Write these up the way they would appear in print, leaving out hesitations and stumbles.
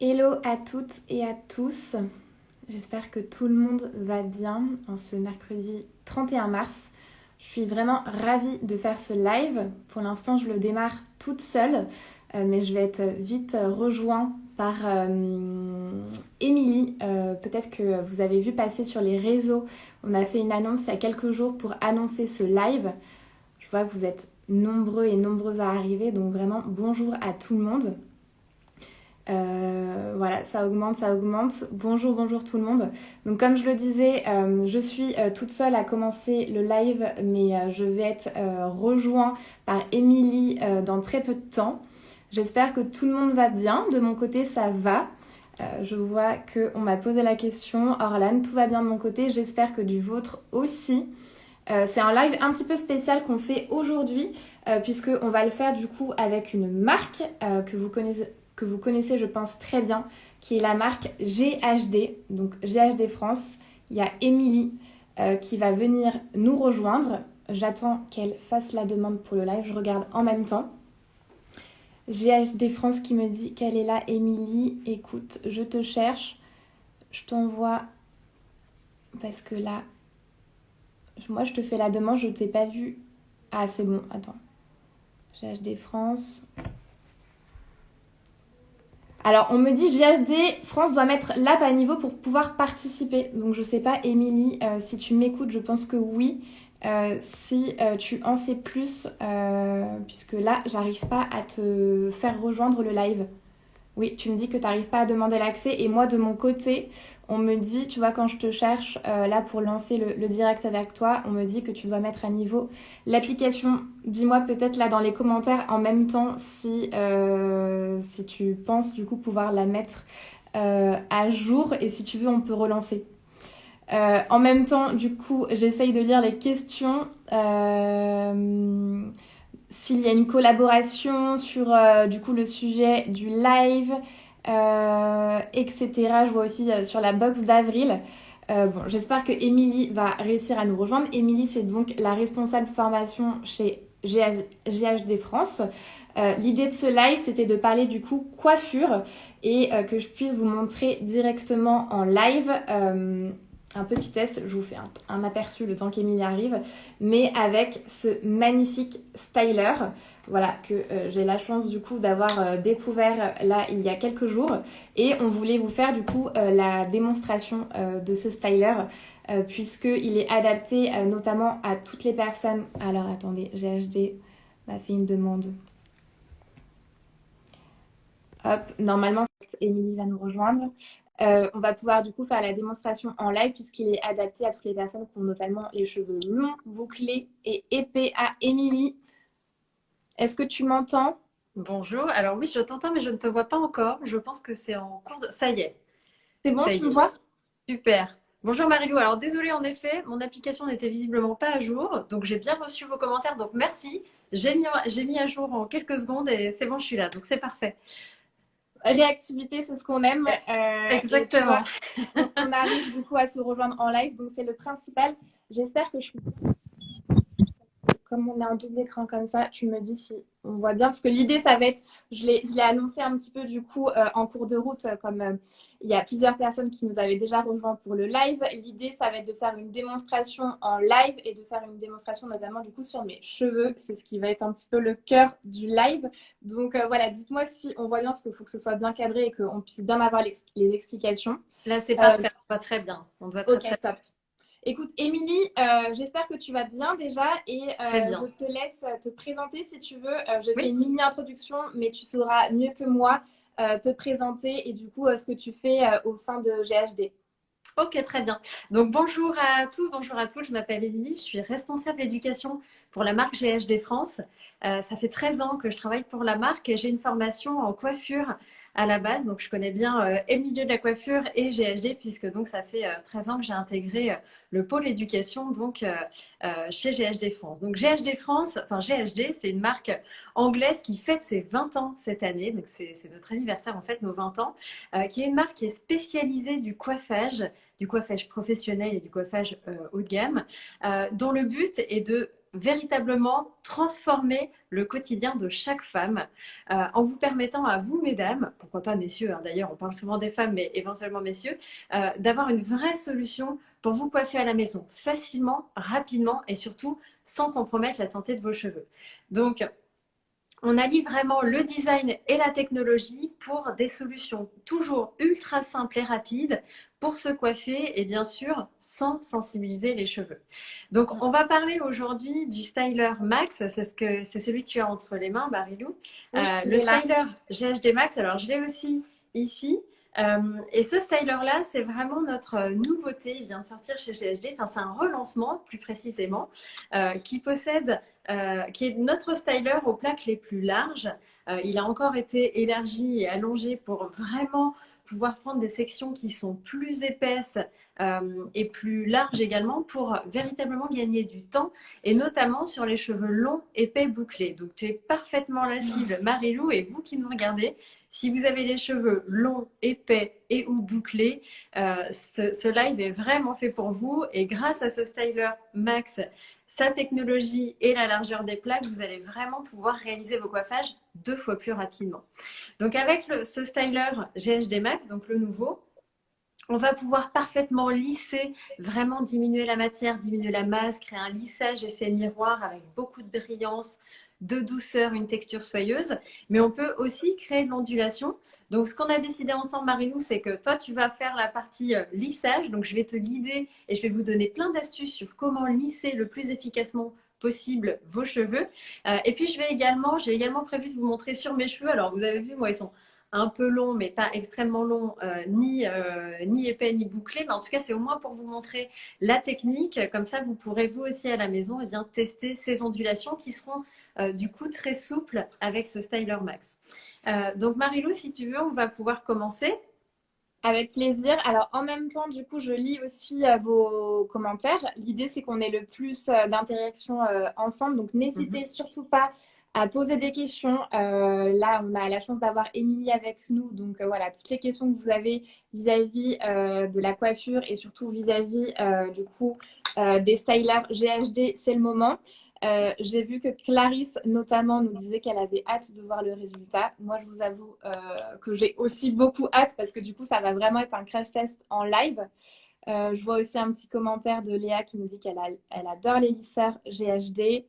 Hello à toutes et à tous. J'espère que tout le monde va bien en ce mercredi 31 mars. Je suis vraiment ravie de faire ce live. Pour l'instant, je le démarre toute seule, mais je vais être vite rejointe par Émilie. Peut-être que vous avez vu passer sur les réseaux. On a fait une annonce il y a quelques jours pour annoncer ce live. Je vois que vous êtes nombreux et nombreuses à arriver, donc vraiment bonjour à tout le monde. Voilà, ça augmente, ça augmente. Bonjour, bonjour tout le monde. Donc comme je le disais, je suis toute seule à commencer le live, mais je vais être rejointe par Émilie dans très peu de temps. J'espère que tout le monde va bien. De mon côté, ça va. Je vois qu'on m'a posé la question. Orlan, tout va bien de mon côté. J'espère que du vôtre aussi. C'est un live un petit peu spécial qu'on fait aujourd'hui, puisqu'on va le faire du coup avec une marque que vous connaissez, je pense, très bien, qui est la marque GHD, donc GHD France. Il y a Émilie qui va venir nous rejoindre. J'attends qu'elle fasse la demande pour le live, je regarde en même temps. GHD France qui me dit qu'elle est là, Émilie. Écoute, je te cherche, je t'envoie, parce que là, moi je te fais la demande, je t'ai pas vu. Ah, c'est bon, attends. GHD France. Alors, on me dit GHD France doit mettre l'app à niveau pour pouvoir participer. Donc, je sais pas, Émilie, si tu m'écoutes, je pense que oui. Si tu en sais plus, puisque là, j'arrive pas à te faire rejoindre le live. Oui, tu me dis que tu n'arrives pas à demander l'accès. Et moi, de mon côté, on me dit, tu vois, quand je te cherche, là, pour lancer le direct avec toi, on me dit que tu dois mettre à niveau l'application. Dis-moi peut-être là dans les commentaires en même temps si tu penses du coup pouvoir la mettre à jour. Et si tu veux, on peut relancer. En même temps, du coup, j'essaye de lire les questions. S'il y a une collaboration sur du coup le sujet du live, etc. Je vois aussi sur la box d'avril. Bon, j'espère que Émilie va réussir à nous rejoindre. Émilie, c'est donc la responsable formation chez GHD France. L'idée de ce live, c'était de parler du coup coiffure et que je puisse vous montrer directement en live un petit test. Je vous fais un aperçu le temps qu'Émilie arrive, mais avec ce magnifique styler. Voilà, que j'ai la chance du coup d'avoir découvert là il y a quelques jours. Et on voulait vous faire du coup la démonstration de ce styler, puisqu'il est adapté notamment à toutes les personnes. Alors attendez, GHD m'a fait une demande. Hop, normalement, Émilie va nous rejoindre. On va pouvoir du coup faire la démonstration en live puisqu'il est adapté à toutes les personnes qui ont notamment les cheveux longs, bouclés et épais. À Émilie, est-ce que tu m'entends? Bonjour, alors oui, je t'entends, mais je ne te vois pas encore. Je pense que c'est en cours de... Ça y est, C'est bon, ça tu y me est. vois? Super. Bonjour Marilou, alors désolée en effet, mon application n'était visiblement pas à jour, donc j'ai bien reçu vos commentaires, donc merci. J'ai mis à jour en quelques secondes et c'est bon, je suis là, donc c'est parfait. Réactivité, c'est ce qu'on aime. Et tu vois, Exactement. on arrive du coup à se rejoindre en live, donc c'est le principal. J'espère que je suis comme on est en double écran comme ça, tu me dis si on voit bien. Parce que l'idée, ça va être, je l'ai annoncé un petit peu du coup en cours de route, comme il y a plusieurs personnes qui nous avaient déjà rejoints pour le live. L'idée, ça va être de faire une démonstration en live et de faire une démonstration notamment du coup sur mes cheveux. C'est ce qui va être un petit peu le cœur du live. Donc voilà, dites-moi si on voit bien, parce qu'il faut que ce soit bien cadré et qu'on puisse bien avoir les explications. Là, c'est Euh, parfait, on voit très bien. On voit très ok, très top. Écoute, Émilie, j'espère que tu vas bien déjà et très je bien. te laisse te présenter si tu veux. Je fais Oui. une mini introduction, mais tu sauras mieux que moi te présenter et du coup ce que tu fais au sein de GHD. Ok, très bien. Donc bonjour à tous, bonjour à toutes. Je m'appelle Émilie, je suis responsable éducation pour la marque GHD France. Ça fait 13 ans que je travaille pour la marque et j'ai une formation en coiffure à la base. Donc je connais bien et le milieu de la coiffure et GHD puisque donc ça fait 13 ans que j'ai intégré le pôle éducation chez GHD France. Donc GHD France, enfin GHD, c'est une marque anglaise qui fête ses 20 ans cette année. Donc c'est notre anniversaire en fait, nos 20 ans, qui est une marque qui est spécialisée du coiffage professionnel et du coiffage haut de gamme, dont le but est de véritablement transformer le quotidien de chaque femme en vous permettant à vous, mesdames, pourquoi pas messieurs, hein, d'ailleurs on parle souvent des femmes, mais éventuellement messieurs, d'avoir une vraie solution pour vous coiffer à la maison, facilement, rapidement et surtout sans compromettre la santé de vos cheveux. Donc, on allie vraiment le design et la technologie pour des solutions toujours ultra simples et rapides pour se coiffer et bien sûr sans sensibiliser les cheveux. Donc on va parler aujourd'hui du styler Max, c'est celui que tu as entre les mains, Marilou. Oui, Le là. styler GHD Max, alors je l'ai aussi ici. Et ce styler-là, c'est vraiment notre nouveauté. Il vient de sortir chez GHD. Enfin, c'est un relancement, plus précisément, qui possède qui est notre styler aux plaques les plus larges. Il a encore été élargi et allongé pour vraiment pouvoir prendre des sections qui sont plus épaisses et plus larges également pour véritablement gagner du temps et notamment sur les cheveux longs, épais, bouclés. Donc tu es parfaitement la cible, Marilou, et vous qui nous regardez, si vous avez les cheveux longs, épais et ou bouclés, ce live est vraiment fait pour vous et grâce à ce styler Max, sa technologie et la largeur des plaques, vous allez vraiment pouvoir réaliser vos coiffages 2 fois plus rapidement. Donc avec ce styler GHD Max, donc le nouveau, on va pouvoir parfaitement lisser, vraiment diminuer la matière, diminuer la masse, créer un lissage effet miroir avec beaucoup de brillance, de douceur, une texture soyeuse. Mais on peut aussi créer de l'ondulation. Donc, ce qu'on a décidé ensemble, Marilou, c'est que toi, tu vas faire la partie lissage. Donc, je vais te guider et je vais vous donner plein d'astuces sur comment lisser le plus efficacement possible vos cheveux. Et puis, j'ai également prévu de vous montrer sur mes cheveux. Alors, vous avez vu, moi, ils sont un peu longs, mais pas extrêmement longs, ni épais, ni bouclés. Mais en tout cas, c'est au moins pour vous montrer la technique. Comme ça, vous pourrez vous aussi à la maison tester ces ondulations qui seront du coup très souples avec ce Styler Max. Donc Marilou, si tu veux, on va pouvoir commencer. Avec plaisir. Alors en même temps, du coup, je lis aussi vos commentaires. L'idée, c'est qu'on ait le plus d'interactions ensemble. Donc n'hésitez surtout pas à poser des questions. Là, on a la chance d'avoir Émilie avec nous. Donc voilà, toutes les questions que vous avez vis-à-vis de la coiffure et surtout vis-à-vis du coup des stylers GHD, c'est le moment. J'ai vu que Clarisse, notamment, nous disait qu'elle avait hâte de voir le résultat. Moi, je vous avoue que j'ai aussi beaucoup hâte parce que du coup, ça va vraiment être un crash test en live. Je vois aussi un petit commentaire de Léa qui nous dit elle adore les lisseurs GHD.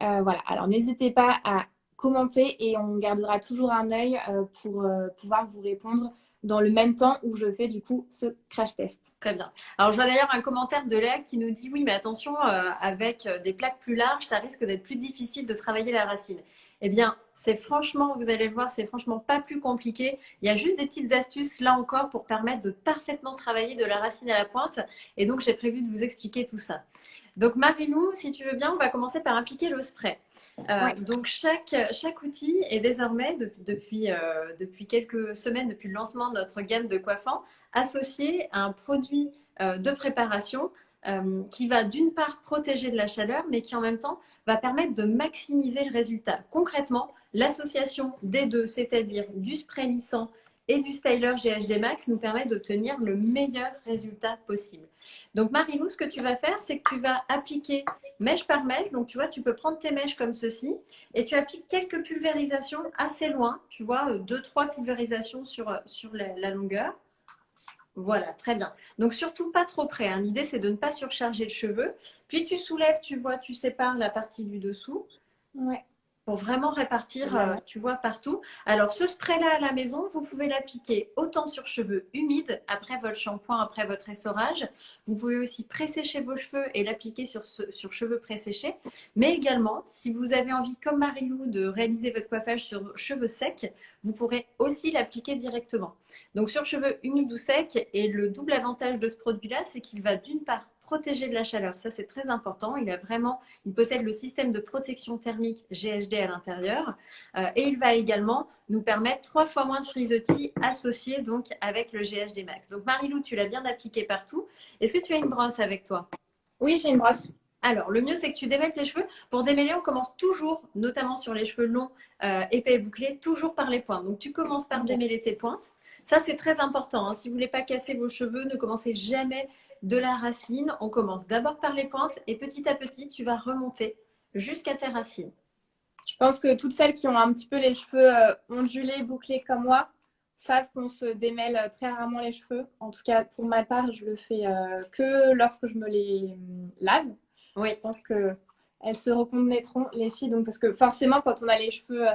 Voilà, alors n'hésitez pas à commenter et on gardera toujours un œil pour pouvoir vous répondre dans le même temps où je fais du coup ce crash test. Très bien. Alors je vois d'ailleurs un commentaire de Léa qui nous dit oui mais attention avec des plaques plus larges ça risque d'être plus difficile de travailler la racine. Eh bien c'est franchement, vous allez voir, c'est franchement pas plus compliqué. Il y a juste des petites astuces là encore pour permettre de parfaitement travailler de la racine à la pointe et donc j'ai prévu de vous expliquer tout ça. Donc Marilou, si tu veux bien, on va commencer par appliquer le spray. Ouais. Donc chaque outil est désormais, depuis quelques semaines, depuis le lancement de notre gamme de coiffants, associé à un produit de préparation qui va d'une part protéger de la chaleur, mais qui en même temps va permettre de maximiser le résultat. Concrètement, l'association des deux, c'est-à-dire du spray lissant et du styler GHD Max, nous permet d'obtenir le meilleur résultat possible. Donc Marilou, ce que tu vas faire, c'est que tu vas appliquer mèche par mèche. Donc tu vois, tu peux prendre tes mèches comme ceci et tu appliques quelques pulvérisations assez loin. Tu vois, 2-3 pulvérisations sur la longueur. Voilà, très bien. Donc surtout pas trop près, hein. L'idée, c'est de ne pas surcharger le cheveu. Puis tu soulèves, tu vois, tu sépares la partie du dessous. Ouais. Pour vraiment répartir, tu vois, partout. Alors, ce spray-là à la maison, vous pouvez l'appliquer autant sur cheveux humides, après votre shampoing, après votre essorage. Vous pouvez aussi présécher vos cheveux et l'appliquer sur cheveux préséchés. Mais également, si vous avez envie, comme Marilou, de réaliser votre coiffage sur cheveux secs, vous pourrez aussi l'appliquer directement. Donc, sur cheveux humides ou secs, et le double avantage de ce produit-là, c'est qu'il va d'une part protéger de la chaleur. Ça, c'est très important. Il possède le système de protection thermique GHD à l'intérieur et il va également nous permettre 3 fois moins de frisottis associés donc avec le GHD Max. Donc Marilou, tu l'as bien appliqué partout. Est-ce que tu as une brosse avec toi? Oui, j'ai une brosse. Alors, le mieux, c'est que tu démêles tes cheveux. Pour démêler, on commence toujours, notamment sur les cheveux longs, épais et bouclés, toujours par les pointes. Donc, tu commences par démêler tes pointes. Ça, c'est très important, hein. Si vous ne voulez pas casser vos cheveux, ne commencez jamais de la racine. On commence d'abord par les pointes et petit à petit, tu vas remonter jusqu'à tes racines. Je pense que toutes celles qui ont un petit peu les cheveux ondulés, bouclés comme moi, savent qu'on se démêle très rarement les cheveux. En tout cas, pour ma part, je le fais que lorsque je me les lave. Oui. Je pense qu'elles se reconnaîtront, les filles. Donc, parce que forcément, quand on a les cheveux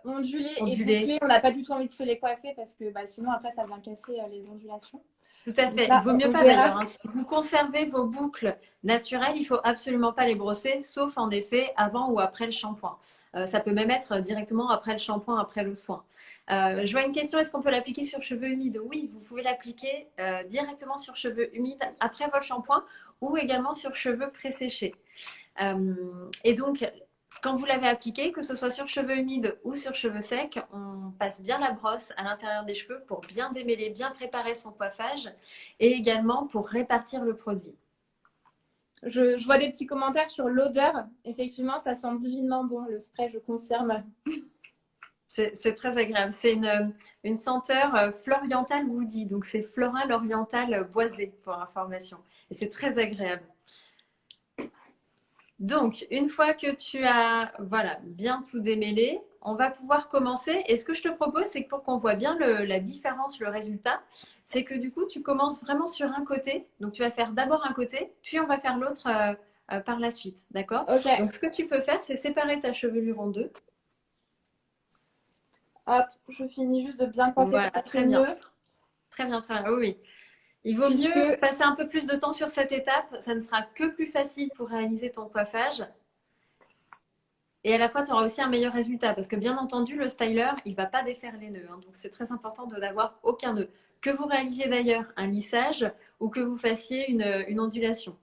ondulés et bouclés, on n'a pas du tout envie de se les coiffer parce que sinon, après, ça vient casser les ondulations. Tout à fait. Là, Il vaut mieux pas verra. d'ailleurs. Hein. Si vous conservez vos boucles naturelles, il faut absolument pas les brosser, sauf en effet avant ou après le shampoing. Ça peut même être directement après le shampoing, après le soin. Je vois une question, est-ce qu'on peut l'appliquer sur cheveux humides? Oui, vous pouvez l'appliquer directement sur cheveux humides après votre shampoing ou également sur cheveux préséchés. Et donc, quand vous l'avez appliqué, que ce soit sur cheveux humides ou sur cheveux secs, on passe bien la brosse à l'intérieur des cheveux pour bien démêler, bien préparer son coiffage et également pour répartir le produit. Je vois des petits commentaires sur l'odeur. Effectivement, ça sent divinement bon, le spray, je confirme. C'est très agréable. C'est une senteur florientale woody, donc c'est floral oriental boisé pour information. Et c'est très agréable. Donc, une fois que tu as bien tout démêlé, on va pouvoir commencer. Et ce que je te propose, c'est que pour qu'on voit bien la différence, le résultat, c'est que du coup, tu commences vraiment sur un côté. Donc, tu vas faire d'abord un côté, puis on va faire l'autre par la suite. D'accord? Ok. Donc, ce que tu peux faire, c'est séparer ta chevelure en deux. Hop, je finis juste de bien coiffer. Voilà, très bien. Très bien, très bien. Oui, oui. Il vaut mieux passer un peu plus de temps sur cette étape. Ça ne sera que plus facile pour réaliser ton coiffage. Et à la fois, tu auras aussi un meilleur résultat parce que bien entendu, le styler, il ne va pas défaire les nœuds. Hein, donc, c'est très important de n'avoir aucun nœud. Que vous réalisiez d'ailleurs un lissage ou que vous fassiez une ondulation.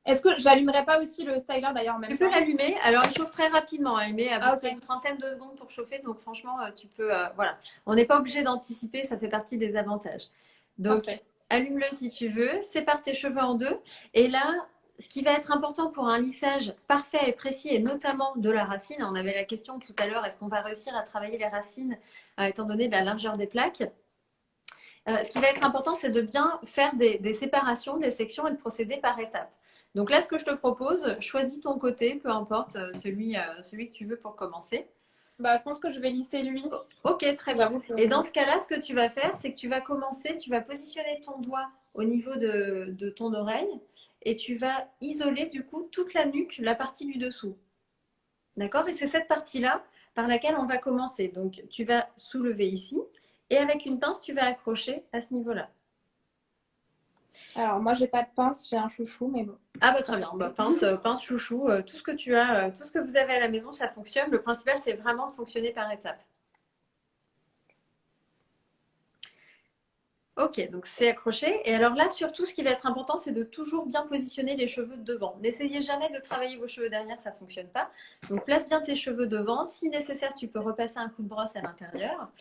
Est-ce que j'allumerai pas aussi le styler d'ailleurs en même temps? Tu peux l'allumer. Alors, il chauffe très rapidement. Il met à peu près une trentaine de secondes pour chauffer. Donc, franchement, tu peux. Voilà. On n'est pas obligé d'anticiper. Ça fait partie des avantages. Donc, allume-le si tu veux. Sépare tes cheveux en deux. Et là, ce qui va être important pour un lissage parfait et précis, et notamment de la racine, on avait la question tout à l'heure, est-ce qu'on va réussir à travailler les racines étant donné la largeur des plaques? Ce qui va être important, c'est de bien faire des séparations, des sections et de procéder par étapes. Donc là, ce que je te propose, choisis ton côté, peu importe celui que tu veux pour commencer. Je pense que je vais lisser lui. Ok, très bien. Et dans ce cas-là, ce que tu vas faire, c'est que tu vas commencer, tu vas positionner ton doigt au niveau de ton oreille et tu vas isoler du coup toute la nuque, la partie du dessous. D'accord? Et c'est cette partie-là par laquelle on va commencer. Donc, tu vas soulever ici et avec une pince, tu vas accrocher à ce niveau-là. Alors, moi, j'ai pas de pince, j'ai un chouchou, mais bon. Ah bah très bien, pince, chouchou, tout ce que tu as, tout ce que vous avez à la maison, ça fonctionne. Le principal, c'est vraiment de fonctionner par étapes. Ok, donc c'est accroché. Et alors là, surtout, ce qui va être important, c'est de toujours bien positionner les cheveux devant. N'essayez jamais de travailler vos cheveux derrière, ça ne fonctionne pas. Donc place bien tes cheveux devant. Si nécessaire, tu peux repasser un coup de brosse à l'intérieur.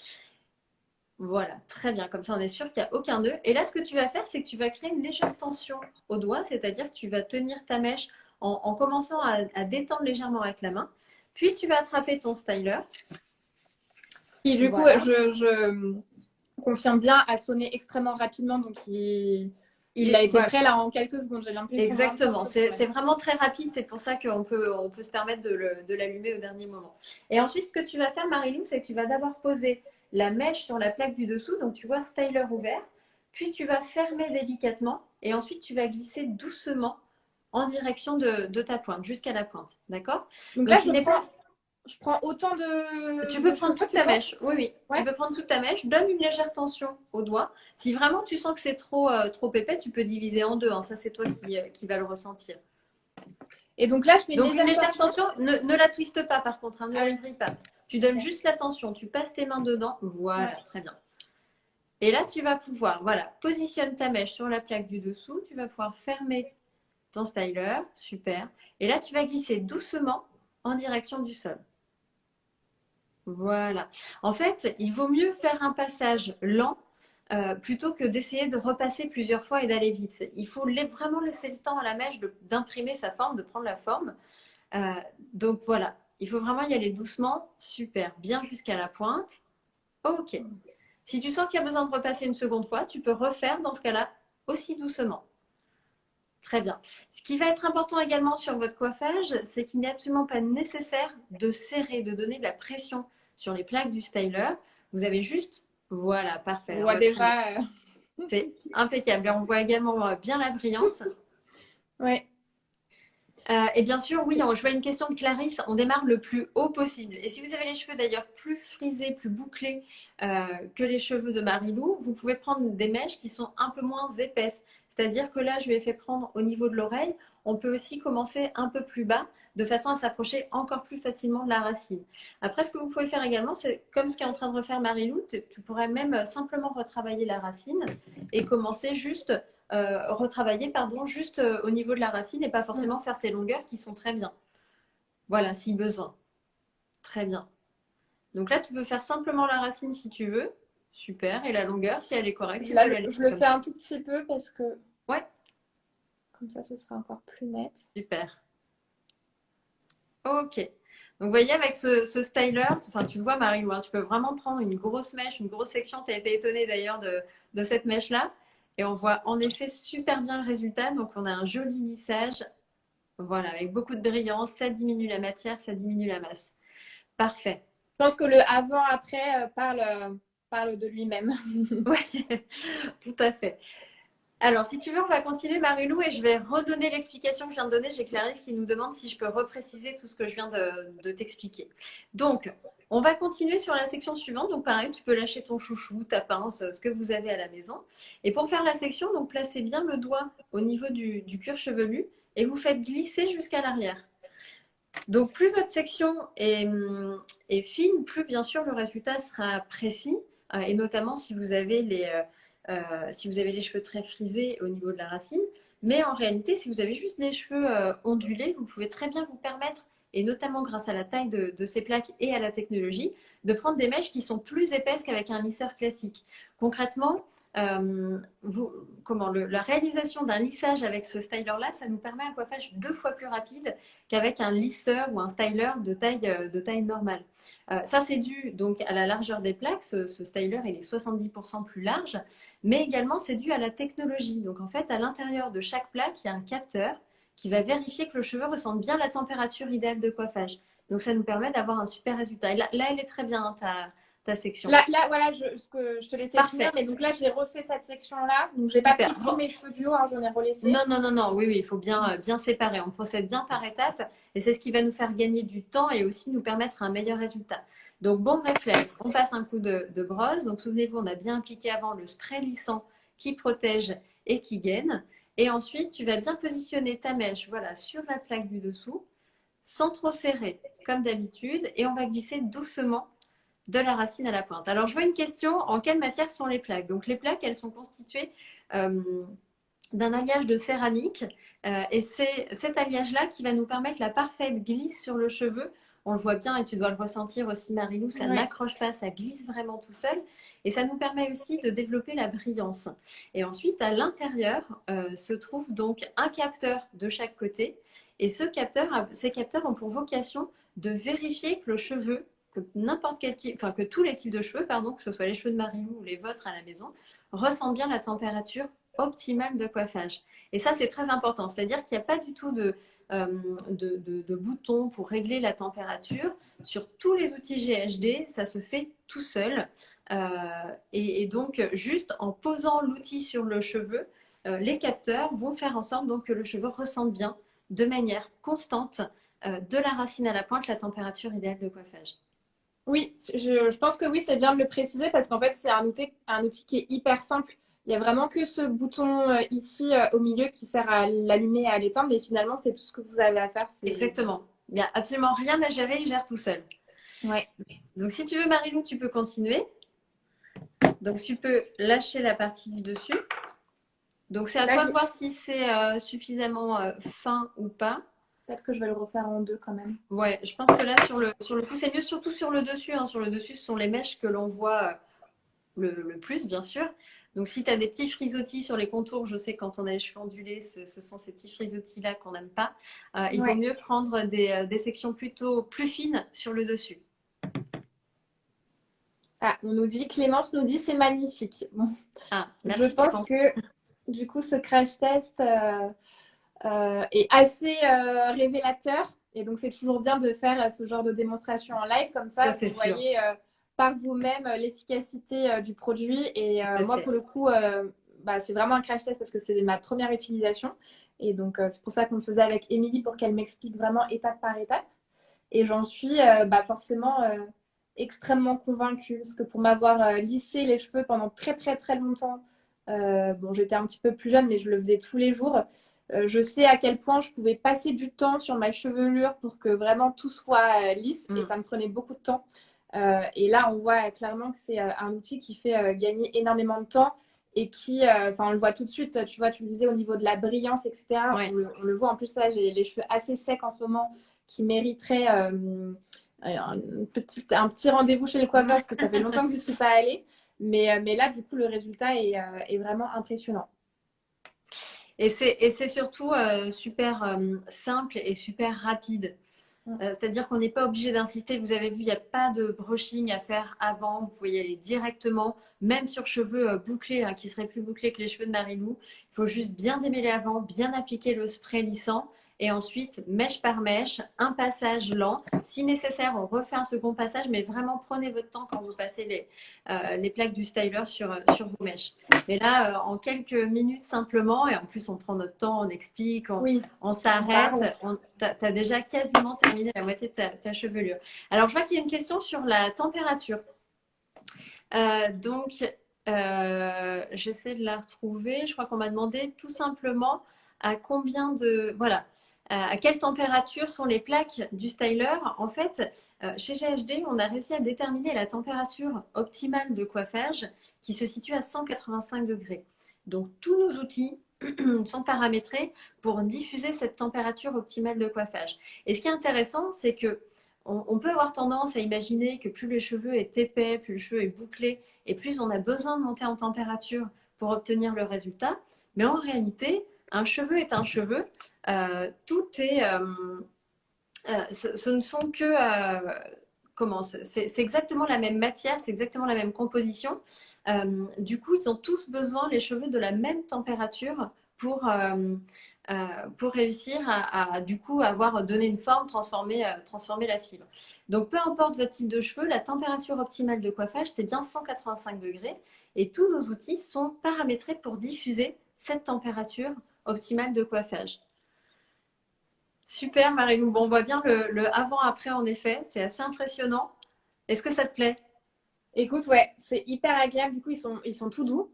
Voilà, très bien. Comme ça, on est sûr qu'il n'y a aucun nœud. Et là, ce que tu vas faire, c'est que tu vas créer une légère tension au doigt, c'est-à-dire que tu vas tenir ta mèche en commençant à détendre légèrement avec la main. Puis, tu vas attraper ton styler. Et du coup, je confirme bien, à sonner extrêmement rapidement. Donc, il a été prêt là en quelques secondes. J'ai l'impression. Exactement, c'est vraiment très rapide. C'est pour ça qu'on peut se permettre de l'allumer au dernier moment. Et ensuite, ce que tu vas faire, Marilou, c'est que tu vas d'abord poser la mèche sur la plaque du dessous, donc tu vois styler ouvert, puis tu vas fermer délicatement et ensuite tu vas glisser doucement en direction de ta pointe, jusqu'à la pointe, d'accord? Donc là, je prends autant de... Tu peux prendre toute ta mèche, oui. Tu peux prendre toute ta mèche, donne une légère tension au doigt. Si vraiment tu sens que c'est trop épais, tu peux diviser en deux, hein. Ça c'est toi qui va le ressentir. Et donc là, je fais une légère tension, ne la twiste pas par contre, hein, ne la grille pas. Tu donnes juste la tension, tu passes tes mains dedans, voilà, très bien. Et là, tu vas pouvoir, positionne ta mèche sur la plaque du dessous, tu vas pouvoir fermer ton styler, super. Et là, tu vas glisser doucement en direction du sol. Voilà. En fait, il vaut mieux faire un passage lent plutôt que d'essayer de repasser plusieurs fois et d'aller vite. Il faut vraiment laisser le temps à la mèche d'imprimer sa forme, de prendre la forme. Donc voilà, il faut vraiment y aller doucement, super, bien jusqu'à la pointe. Ok. Si tu sens qu'il y a besoin de repasser une seconde fois, tu peux refaire dans ce cas-là aussi doucement. Très bien. Ce qui va être important également sur votre coiffage, c'est qu'il n'est absolument pas nécessaire de serrer, de donner de la pression sur les plaques du styler. Vous avez juste, voilà, parfait. On Alors, voit votre image, déjà. c'est impeccable. Et on voit également bien la brillance. Ouais. Et bien sûr, oui, je vois une question de Clarisse, on démarre le plus haut possible. Et si vous avez les cheveux d'ailleurs plus frisés, plus bouclés que les cheveux de Marilou, vous pouvez prendre des mèches qui sont un peu moins épaisses. C'est-à-dire que là, je lui ai fait prendre au niveau de l'oreille. On peut aussi commencer un peu plus bas, de façon à s'approcher encore plus facilement de la racine. Après, ce que vous pouvez faire également, c'est comme ce qu'est en train de refaire Marilou, tu pourrais même simplement retravailler la racine et commencer juste retravailler pardon, juste au niveau de la racine et pas forcément faire tes longueurs qui sont très bien. Voilà, si besoin. Très bien. Donc là, tu peux faire simplement la racine si tu veux. Super. Et la longueur, si elle est correcte, tu Là, peux la laisser je le comme fais ça. un tout petit peu parce que Ouais, comme ça, ce sera encore plus net. super. Ok. Donc, vous voyez, avec ce styler, enfin, tu le vois, Marie-Lou, hein, tu peux vraiment prendre une grosse mèche, une grosse section. Tu as été étonnée d'ailleurs de cette mèche-là. Et on voit en effet super bien le résultat. Donc, on a un joli lissage. Voilà, avec beaucoup de brillance. Ça diminue la matière, ça diminue la masse. Parfait. Je pense que le avant-après parle de lui-même. Ouais, tout à fait. Alors, si tu veux, on va continuer, Marilou, et je vais redonner l'explication que je viens de donner. J'ai Clarisse qui nous demande si je peux repréciser tout ce que je viens de t'expliquer. Donc, on va continuer sur la section suivante. Donc, pareil, tu peux lâcher ton chouchou, ta pince, ce que vous avez à la maison. Et pour faire la section, donc, placez bien le doigt au niveau du cuir chevelu et vous faites glisser jusqu'à l'arrière. Donc, plus votre section est fine, plus bien sûr le résultat sera précis, et notamment si vous avez les cheveux très frisés au niveau de la racine. Mais en réalité, si vous avez juste les cheveux ondulés, vous pouvez très bien vous permettre, et notamment grâce à la taille de ces plaques et à la technologie, de prendre des mèches qui sont plus épaisses qu'avec un lisseur classique. Concrètement, la réalisation d'un lissage avec ce styler-là, ça nous permet un coiffage 2 fois plus rapide qu'avec un lisseur ou un styler de taille normale. Ça, c'est dû donc à la largeur des plaques. Ce styler, il est 70% plus large, mais également, c'est dû à la technologie. Donc, en fait, à l'intérieur de chaque plaque, il y a un capteur qui va vérifier que le cheveu ressente bien la température idéale de coiffage. Donc, ça nous permet d'avoir un super résultat. Et là, elle est très bien, hein, ta section. Là, voilà, je te laissais finir, Parfait. mais donc là, j'ai refait cette section-là. Donc, j'ai pas pris Super. tous mes cheveux du haut, hein, j'en ai relaissé. Non, non, non, non, oui, oui, il faut bien séparer. On procède bien par étapes et c'est ce qui va nous faire gagner du temps et aussi nous permettre un meilleur résultat. Donc, bon réflexe, on passe un coup de brosse. Donc, souvenez-vous, on a bien appliqué avant le spray lissant qui protège et qui gaine. Et ensuite, tu vas bien positionner ta mèche voilà, sur la plaque du dessous, sans trop serrer, comme d'habitude, et on va glisser doucement de la racine à la pointe. Alors, je vois une question, en quelle matière sont les plaques? Donc, les plaques, elles sont constituées d'un alliage de céramique. Et c'est cet alliage-là qui va nous permettre la parfaite glisse sur le cheveu. On le voit bien et tu dois le ressentir aussi, Marilou, ça n'accroche pas, ça glisse vraiment tout seul. Et ça nous permet aussi de développer la brillance. Et ensuite, à l'intérieur, se trouve donc un capteur de chaque côté. Et ces capteurs ont pour vocation de vérifier que le cheveu, que n'importe quel type, enfin que tous les types de cheveux, pardon, que ce soit les cheveux de Marilou ou les vôtres à la maison, ressentent bien la température optimale de coiffage. Et ça, c'est très important. C'est-à-dire qu'il n'y a pas du tout de boutons pour régler la température. Sur tous les outils GHD, ça se fait tout seul. Et donc, juste en posant l'outil sur le cheveu, les capteurs vont faire en sorte donc, que le cheveu ressente bien, de manière constante, de la racine à la pointe, la température idéale de coiffage. Oui, je pense que oui, c'est bien de le préciser parce qu'en fait, c'est un outil qui est hyper simple. Il n'y a vraiment que ce bouton ici au milieu qui sert à l'allumer et à l'éteindre, mais finalement, c'est tout ce que vous avez à faire. Exactement. Il n'y a absolument rien à gérer, il gère tout seul. Ouais. Donc, si tu veux, Marilou, tu peux continuer. Donc, tu peux lâcher la partie du dessus. Donc, c'est à toi de voir si c'est suffisamment fin ou pas. Peut-être que je vais le refaire en deux quand même. Ouais, je pense que là, sur le coup, c'est mieux, surtout sur le dessus. Hein. Sur le dessus, ce sont les mèches que l'on voit le plus, bien sûr. Donc, si tu as des petits frisottis sur les contours, je sais quand on a les cheveux ondulés, ce sont ces petits frisottis-là qu'on n'aime pas. Il vaut mieux prendre des sections plutôt plus fines sur le dessus. Ah, Clémence nous dit c'est magnifique. Bon. Ah, merci. Je pense que du coup, ce crash test est assez révélateur. Et donc, c'est toujours bien de faire ce genre de démonstration en live. Comme Ça, ça, c'est vous sûr. voyez par vous-même l'efficacité du produit. Et Tout à moi, fait. pour le coup, bah, c'est vraiment un crash test parce que c'est ma première utilisation. Et donc, c'est pour ça qu'on le faisait avec Émilie pour qu'elle m'explique vraiment étape par étape. Et j'en suis bah, forcément extrêmement convaincue. Parce que pour m'avoir lissé les cheveux pendant très très très longtemps, bon, j'étais un petit peu plus jeune, mais je le faisais tous les jours. Je sais à quel point je pouvais passer du temps sur ma chevelure pour que vraiment tout soit lisse. Et Mm. ça me prenait beaucoup de temps. Et là, on voit clairement que c'est un outil qui fait gagner énormément de temps et qui, enfin, on le voit tout de suite, tu vois, tu le disais au niveau de la brillance, etc. Ouais. On le voit en plus là, j'ai les cheveux assez secs en ce moment qui mériteraient un petit rendez-vous chez le coiffeur parce que ça fait longtemps que je n'y suis pas allée. Mais là, du coup, le résultat est vraiment impressionnant. Et c'est surtout super simple et super rapide. C'est-à-dire qu'on n'est pas obligé d'insister. Vous avez vu, il n'y a pas de brushing à faire avant. Vous pouvez y aller directement, même sur cheveux bouclés, hein, qui seraient plus bouclés que les cheveux de Marilou. Il faut juste bien démêler avant, bien appliquer le spray lissant. Et ensuite, mèche par mèche, un passage lent. Si nécessaire, on refait un second passage, mais vraiment prenez votre temps quand vous passez les plaques du styler sur vos mèches. Mais là, en quelques minutes simplement, et en plus on prend notre temps, on explique, Oui, on on parle. s'arrête, tu as déjà quasiment terminé la moitié de ta chevelure. Alors, je vois qu'il y a une question sur la température. Donc, j'essaie de la retrouver. Je crois qu'on m'a demandé tout simplement à combien de... Voilà. À quelle température sont les plaques du styler? En fait, chez GHD, on a réussi à déterminer la température optimale de coiffage qui se situe à 185 degrés. Donc, tous nos outils sont paramétrés pour diffuser cette température optimale de coiffage. Et ce qui est intéressant, c'est que on peut avoir tendance à imaginer que plus le cheveu est épais, plus le cheveu est bouclé, et plus on a besoin de monter en température pour obtenir le résultat. Mais en réalité, un cheveu est un cheveu. Tout est, ce ne sont que comment c'est exactement la même matière, c'est exactement la même composition. Du coup, ils ont tous besoin, les cheveux, de la même température pour réussir du coup, avoir donné une forme, transformer la fibre. Donc, peu importe votre type de cheveux, la température optimale de coiffage, c'est bien 185 degrés. Et tous nos outils sont paramétrés pour diffuser cette température optimale de coiffage. Super, Marilou. Bon, on voit bien le avant-après, en effet. C'est assez impressionnant. Est-ce que ça te plaît? Écoute, ouais, c'est hyper agréable. Du coup, ils sont tout doux.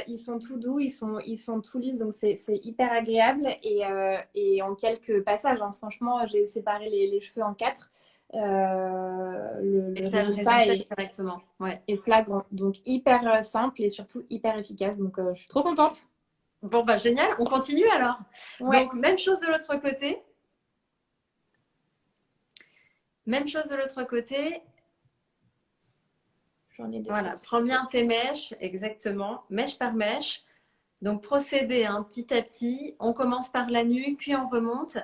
Ils sont tout doux, ils sont tout lisses, donc c'est hyper agréable. Et en quelques passages, hein, franchement, j'ai séparé les cheveux en quatre. Et Le tu as le résultat résultat directement. Ouais. est flagrant, donc hyper simple et surtout hyper efficace. Donc, je suis trop contente. Bon, bah génial. On continue alors. Ouais, Donc, même chose de l'autre côté. Même chose de l'autre côté. j'en ai des Voilà. choses. Prends bien tes mèches, exactement. Mèche par mèche. Donc, procédez hein, petit à petit. On commence par la nuque, puis on remonte.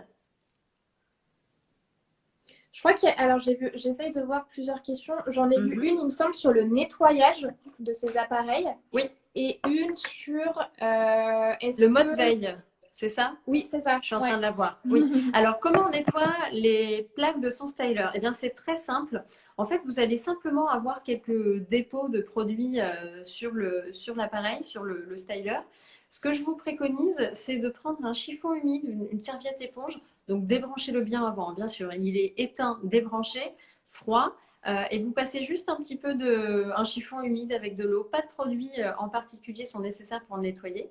Je crois alors j'essaye de voir plusieurs questions. J'en ai vu Mhm. une, il me semble, sur le nettoyage de ces appareils Oui, et une sur est-ce le mode que. veille, c'est ça? Oui, c'est ça. Je suis en train Ouais. de la voir. Oui. Alors, comment on nettoie les plaques de son styler? Eh bien, c'est très simple. En fait, vous allez simplement avoir quelques dépôts de produits sur l'appareil, sur le styler. Ce que je vous préconise, c'est de prendre un chiffon humide, une serviette éponge. Donc, débranchez-le bien avant, bien sûr. Il est éteint, débranché, froid. Et vous passez juste un petit peu un chiffon humide avec de l'eau. Pas de produits en particulier sont nécessaires pour le nettoyer.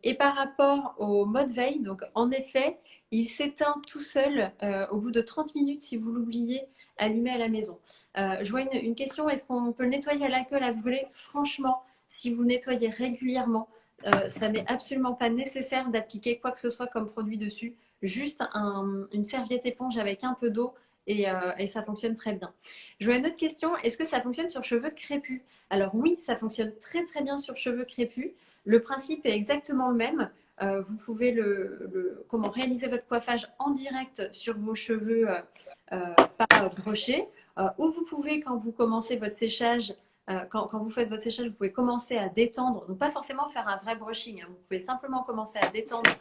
Et par rapport au mode veille, donc en effet, il s'éteint tout seul au bout de 30 minutes si vous l'oubliez allumé à la maison. Je vois une question, est-ce qu'on peut le nettoyer à l'alcool à brûler? Franchement, si vous le nettoyez régulièrement, ça n'est absolument pas nécessaire d'appliquer quoi que ce soit comme produit dessus. Juste une serviette éponge avec un peu d'eau et ça fonctionne très bien. Je vois une autre question, est-ce que ça fonctionne sur cheveux crépus? Alors oui, ça fonctionne très très bien sur cheveux crépus. Le principe est exactement le même. Vous pouvez comment réaliser votre coiffage en direct sur vos cheveux pas brochés. Ou vous pouvez, quand vous commencez votre séchage, quand vous faites votre séchage, vous pouvez commencer à détendre. Donc pas forcément faire un vrai brushing. Hein. Vous pouvez simplement commencer à détendre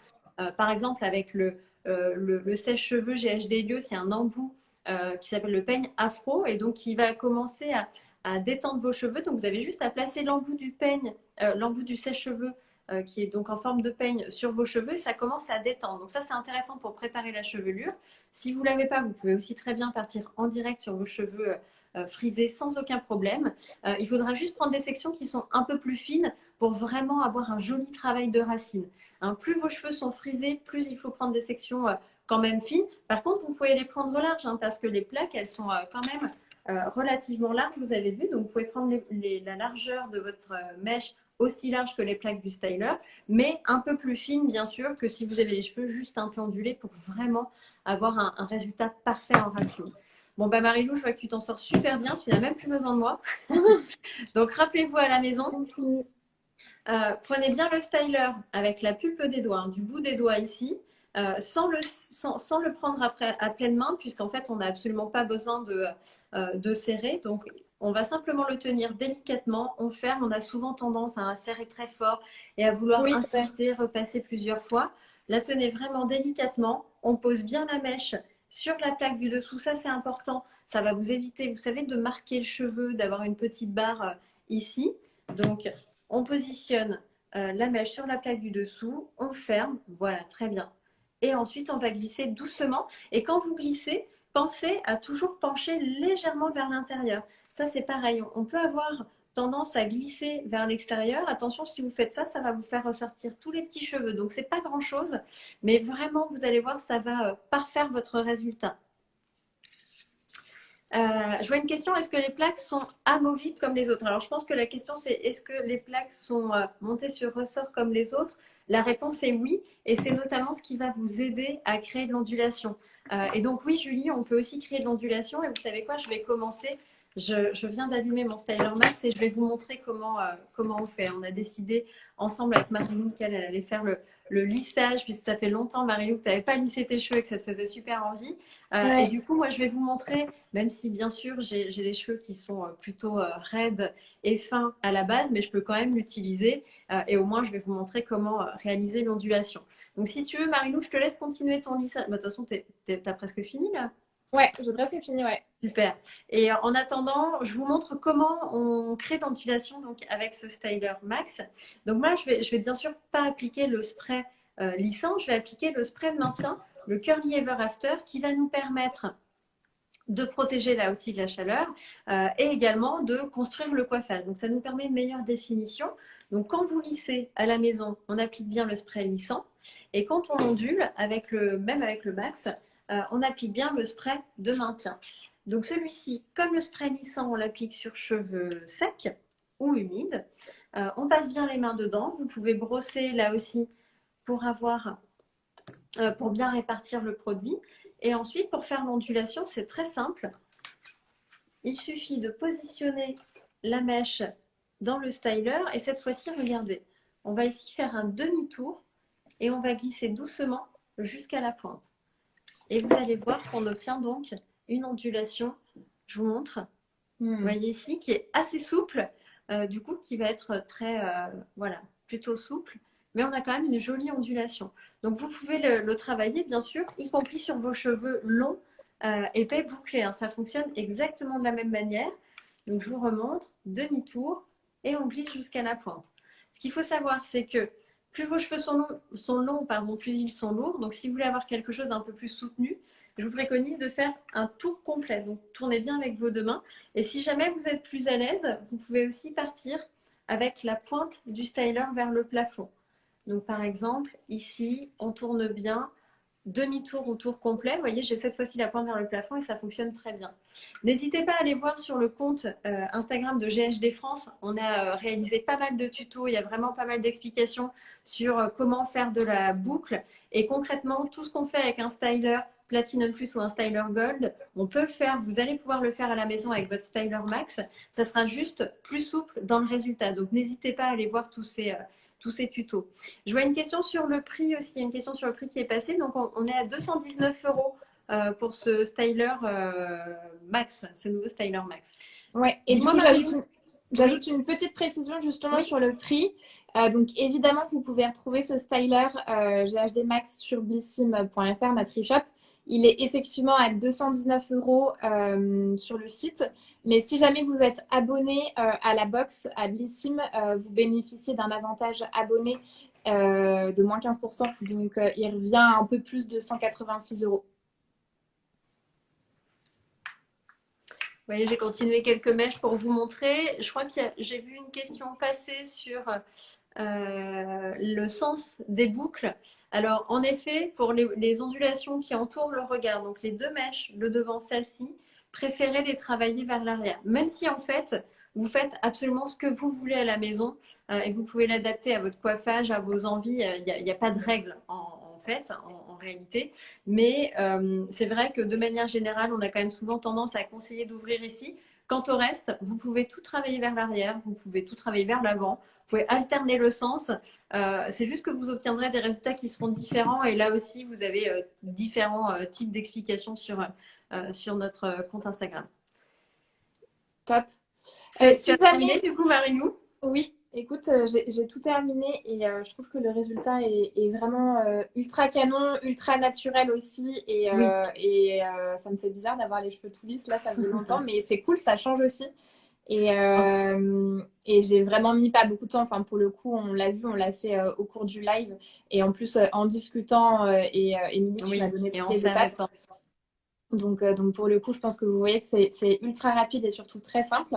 Par exemple, avec le sèche-cheveux GHD Helios, il y a un embout qui s'appelle le peigne afro et donc qui va commencer à détendre vos cheveux. Donc vous avez juste à placer l'embout du peigne, l'embout du sèche-cheveux qui est donc en forme de peigne sur vos cheveux, ça commence à détendre. Donc ça, c'est intéressant pour préparer la chevelure. Si vous ne l'avez pas, vous pouvez aussi très bien partir en direct sur vos cheveux frisés sans aucun problème. Il faudra juste prendre des sections qui sont un peu plus fines pour vraiment avoir un joli travail de racines. Hein, plus vos cheveux sont frisés, plus il faut prendre des sections quand même fines. Par contre, vous pouvez les prendre larges hein, parce que les plaques, elles sont quand même relativement larges, vous avez vu. Donc, vous pouvez prendre la largeur de votre mèche aussi large que les plaques du styler, mais un peu plus fine, bien sûr, que si vous avez les cheveux juste un peu ondulés pour vraiment avoir un résultat parfait en racine. Bon, bah Marilou, je vois que tu t'en sors super bien, tu n'as même plus besoin de moi. Donc, rappelez-vous à la maison, prenez bien le styler avec la pulpe des doigts, hein, du bout des doigts ici, sans le prendre à pleine main, puisqu'en fait, on n'a absolument pas besoin de serrer. Donc, on va simplement le tenir délicatement, on ferme, on a souvent tendance à serrer très fort et à vouloir insister, repasser plusieurs fois. La tenez vraiment délicatement, on pose bien la mèche sur la plaque du dessous, ça c'est important, ça va vous éviter, vous savez, de marquer le cheveu, d'avoir une petite barre ici. Donc, on positionne la mèche sur la plaque du dessous, on ferme, voilà, très bien. Et ensuite, on va glisser doucement. Et quand vous glissez, pensez à toujours pencher légèrement vers l'intérieur. Ça, c'est pareil. On peut avoir tendance à glisser vers l'extérieur. Attention, si vous faites ça, ça va vous faire ressortir tous les petits cheveux. Donc, c'est pas grand-chose, mais vraiment, vous allez voir, ça va parfaire votre résultat. Je vois une question, est-ce que les plaques sont amovibles comme les autres? Alors, je pense que la question, c'est est-ce que les plaques sont montées sur ressort comme les autres? La réponse est oui, et c'est notamment ce qui va vous aider à créer de l'ondulation. Et donc, oui, Julie, on peut aussi créer de l'ondulation. Et vous savez quoi? Je vais commencer. Je viens d'allumer mon Styler Max et je vais vous montrer comment on fait. On a décidé ensemble avec Marilou qu'elle allait faire le lissage, puisque ça fait longtemps, Marilou, que tu n'avais pas lissé tes cheveux et que ça te faisait super envie. Et du coup, moi, je vais vous montrer, même si bien sûr, j'ai les cheveux qui sont plutôt raides et fins à la base, mais je peux quand même l'utiliser. Et au moins, je vais vous montrer comment réaliser l'ondulation. Donc, si tu veux, Marilou, je te laisse continuer ton lissage. Bah, de toute façon, tu as presque fini là. Ouais, j'ai presque fini, ouais. Super. Et en attendant, je vous montre comment on crée l'ondulation donc avec ce Styler Max. Donc moi, je vais bien sûr pas appliquer le spray lissant, je vais appliquer le spray de maintien, le Curly Ever After, qui va nous permettre de protéger là aussi de la chaleur et également de construire le coiffage. Donc ça nous permet une meilleure définition. Donc quand vous lissez à la maison, on applique bien le spray lissant. Et quand on ondule, même avec le max, on applique bien le spray de maintien. Donc celui-ci, comme le spray lissant, on l'applique sur cheveux secs ou humides. On passe bien les mains dedans. Vous pouvez brosser là aussi pour bien répartir le produit. Et ensuite, pour faire l'ondulation, c'est très simple. Il suffit de positionner la mèche dans le styler et cette fois-ci, regardez, on va ici faire un demi-tour et on va glisser doucement jusqu'à la pointe. Et vous allez voir qu'on obtient donc une ondulation, je vous montre, vous voyez ici, qui est assez souple, du coup qui va être très, voilà, plutôt souple, mais on a quand même une jolie ondulation. Donc vous pouvez le travailler bien sûr, y compris sur vos cheveux longs, épais, bouclés, hein. Ça fonctionne exactement de la même manière. Donc je vous remontre, demi-tour, et on glisse jusqu'à la pointe. Ce qu'il faut savoir, c'est que plus vos cheveux sont longs, plus ils sont lourds. Donc si vous voulez avoir quelque chose d'un peu plus soutenu, je vous préconise de faire un tour complet. Donc tournez bien avec vos deux mains. Et si jamais vous êtes plus à l'aise, vous pouvez aussi partir avec la pointe du styler vers le plafond. Donc par exemple, ici, on tourne bien, demi-tour ou tour complet. Vous voyez, j'ai cette fois-ci la pointe vers le plafond et ça fonctionne très bien. N'hésitez pas à aller voir sur le compte Instagram de GHD France. On a réalisé pas mal de tutos. Il y a vraiment pas mal d'explications sur comment faire de la boucle. Et concrètement, tout ce qu'on fait avec un styler Platinum Plus ou un styler Gold, on peut le faire. Vous allez pouvoir le faire à la maison avec votre styler Max. Ça sera juste plus souple dans le résultat. Donc, n'hésitez pas à aller voir tous ces tutos. Je vois une question sur le prix aussi, une question sur le prix qui est passée. Donc, on est à 219 € pour ce styler Max, ce nouveau styler Max. Ouais, et du coup, Oui, J'ajoute une petite précision justement oui. sur le prix. Donc évidemment, vous pouvez retrouver ce styler GHD Max sur blissim.fr, notre e-shop. Il est effectivement à 219 euros sur le site. Mais si jamais vous êtes abonné à la box, à Blissim, vous bénéficiez d'un avantage abonné de moins 15%. Donc il revient à un peu plus de 186 euros. Oui, j'ai continué quelques mèches pour vous montrer. Je crois que j'ai vu une question passer sur le sens des boucles. Alors, en effet, pour les ondulations qui entourent le regard, donc les deux mèches, le devant, celle-ci, préférez les travailler vers l'arrière. Même si en fait, vous faites absolument ce que vous voulez à la maison et vous pouvez l'adapter à votre coiffage, à vos envies. Il n'y a pas de règle en fait, en réalité. Mais c'est vrai que de manière générale, on a quand même souvent tendance à conseiller d'ouvrir ici. Quant au reste, vous pouvez tout travailler vers l'arrière, vous pouvez tout travailler vers l'avant, vous pouvez alterner le sens. C'est juste que vous obtiendrez des résultats qui seront différents. Et là aussi, vous avez différents types d'explications sur notre compte Instagram. Top. Tu Si as jamais terminé du coup, Marilou? Oui, écoute, j'ai tout terminé et je trouve que le résultat est vraiment ultra canon, ultra naturel aussi. Oui. Ça me fait bizarre d'avoir les cheveux tout lisses. Là, ça faisait longtemps, mais c'est cool, ça change aussi. Et j'ai vraiment mis pas beaucoup de temps. Enfin, pour le coup, on l'a vu, on l'a fait au cours du live. Et en plus, en discutant, Émilie, tu m'as Oui, donné et toutes en les étapes. s'arrêtant. Donc pour le coup, je pense que vous voyez que c'est ultra rapide et surtout très simple.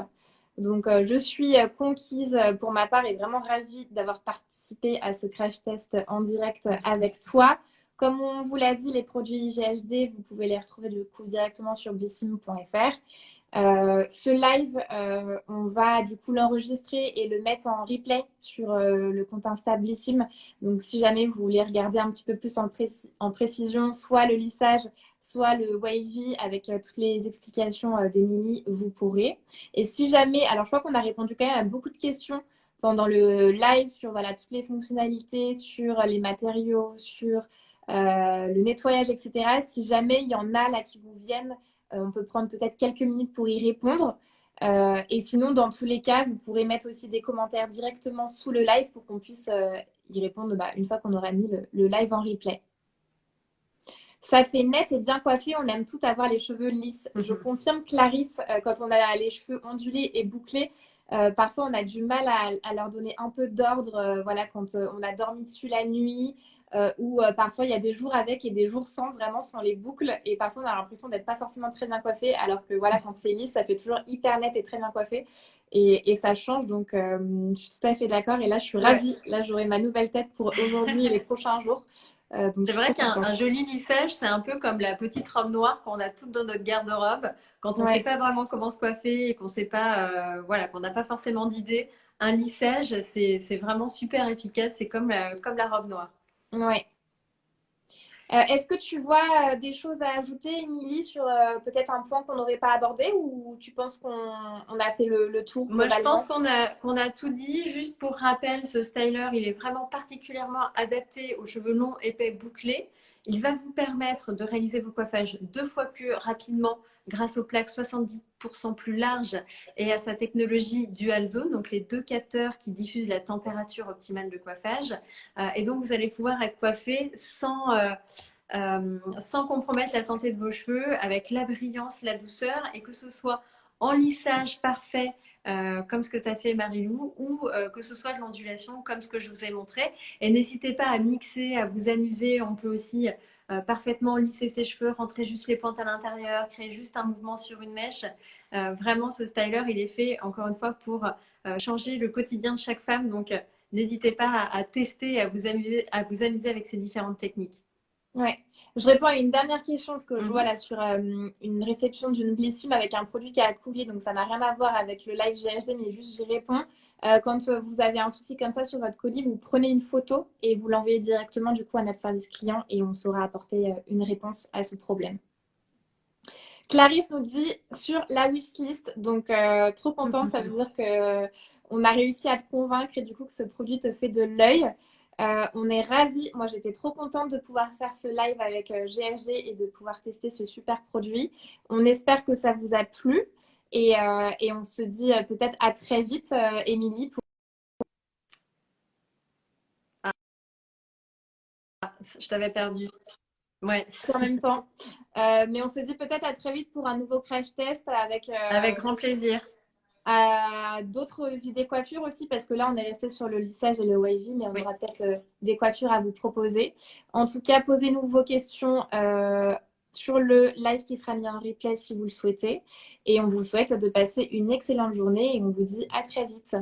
Donc je suis conquise pour ma part et vraiment ravie d'avoir participé à ce crash test en direct avec toi. Comme on vous l'a dit, les produits GHD, vous pouvez les retrouver du coup directement sur blissim.fr. Ce live, on va du coup l'enregistrer et le mettre en replay sur le compte Insta Blissim. Donc, si jamais vous voulez regarder un petit peu plus en précision, soit le lissage, soit le wavy avec toutes les explications d'Emilie, vous pourrez. Et si jamais, alors je crois qu'on a répondu quand même à beaucoup de questions pendant le live sur voilà, toutes les fonctionnalités, sur les matériaux, sur le nettoyage, etc. Si jamais il y en a là qui vous viennent, on peut prendre peut-être quelques minutes pour y répondre. Et sinon, dans tous les cas, vous pourrez mettre aussi des commentaires directement sous le live pour qu'on puisse y répondre une fois qu'on aura mis le live en replay. Ça fait net et bien coiffé. On aime tout avoir les cheveux lisses. Je confirme, Clarisse, quand on a les cheveux ondulés et bouclés, parfois on a du mal à leur donner un peu d'ordre. Voilà, quand on a dormi dessus la nuit. Ou parfois il y a des jours avec et des jours sans, vraiment sans les boucles. Et parfois on a l'impression d'être pas forcément très bien coiffé. Alors que voilà, quand c'est lisse, ça fait toujours hyper net et très bien coiffé. Et ça change. Donc je suis tout à fait d'accord. Et là, je suis Ouais. ravie. Là, j'aurai ma nouvelle tête pour aujourd'hui et les prochains jours. Donc je C'est suis vrai trop qu'un contente. joli lissage, c'est un peu comme la petite robe noire qu'on a toute dans notre garde-robe. Quand on ne sait Ouais. pas vraiment comment se coiffer et qu'on sait pas, voilà, qu'on n'a pas forcément d'idée, un lissage, c'est vraiment super efficace. C'est comme la robe noire. Ouais. Est-ce que tu vois des choses à ajouter, Émilie, sur peut-être un point qu'on n'aurait pas abordé ou tu penses qu'on a fait le tour Moi, je pense globalement? qu'on a tout dit. Juste pour rappel, ce styler, il est vraiment particulièrement adapté aux cheveux longs, épais, bouclés. Il va vous permettre de réaliser vos coiffages 2 fois plus rapidement grâce aux plaques 70% plus larges et à sa technologie dual zone, donc les deux capteurs qui diffusent la température optimale de coiffage. Et donc, vous allez pouvoir être coiffé sans compromettre la santé de vos cheveux, avec la brillance, la douceur, et que ce soit en lissage parfait comme ce que tu as fait Marilou, ou que ce soit de l'ondulation comme ce que je vous ai montré. Et n'hésitez pas à mixer, à vous amuser. On peut aussi parfaitement lisser ses cheveux, rentrer juste les pointes à l'intérieur, créer juste un mouvement sur une mèche. Vraiment, ce styler, il est fait, encore une fois, pour changer le quotidien de chaque femme. Donc, n'hésitez pas à tester, à vous amuser avec ces différentes techniques. Ouais. Je réponds à une dernière question parce que je vois Mhm. là sur une réception d'une Blissim avec un produit qui a coulé, donc ça n'a rien à voir avec le live GHD, mais juste j'y réponds. Quand vous avez un souci comme ça sur votre colis, vous prenez une photo et vous l'envoyez directement du coup à notre service client et on saura apporter une réponse à ce problème. Clarisse nous dit sur la wishlist, donc trop contente, ça veut dire que on a réussi à te convaincre et du coup que ce produit te fait de l'œil. On est ravis. Moi, j'étais trop contente de pouvoir faire ce live avec GHD et de pouvoir tester ce super produit. On espère que ça vous a plu. Et on se dit peut-être à très vite, Émilie, pour Je t'avais perdu. Ouais, en même temps. Mais on se dit peut-être à très vite pour un nouveau crash test avec avec grand plaisir. d'autres idées coiffures aussi, parce que là, on est resté sur le lissage et le wavy, mais on Oui. aura peut-être des coiffures à vous proposer. En tout cas, posez-nous vos questions sur le live qui sera mis en replay si vous le souhaitez. Et on vous souhaite de passer une excellente journée et on vous dit à très vite.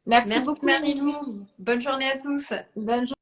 Merci Merci beaucoup, Émilie. Marilou. Bonne journée à tous. Bonne journée.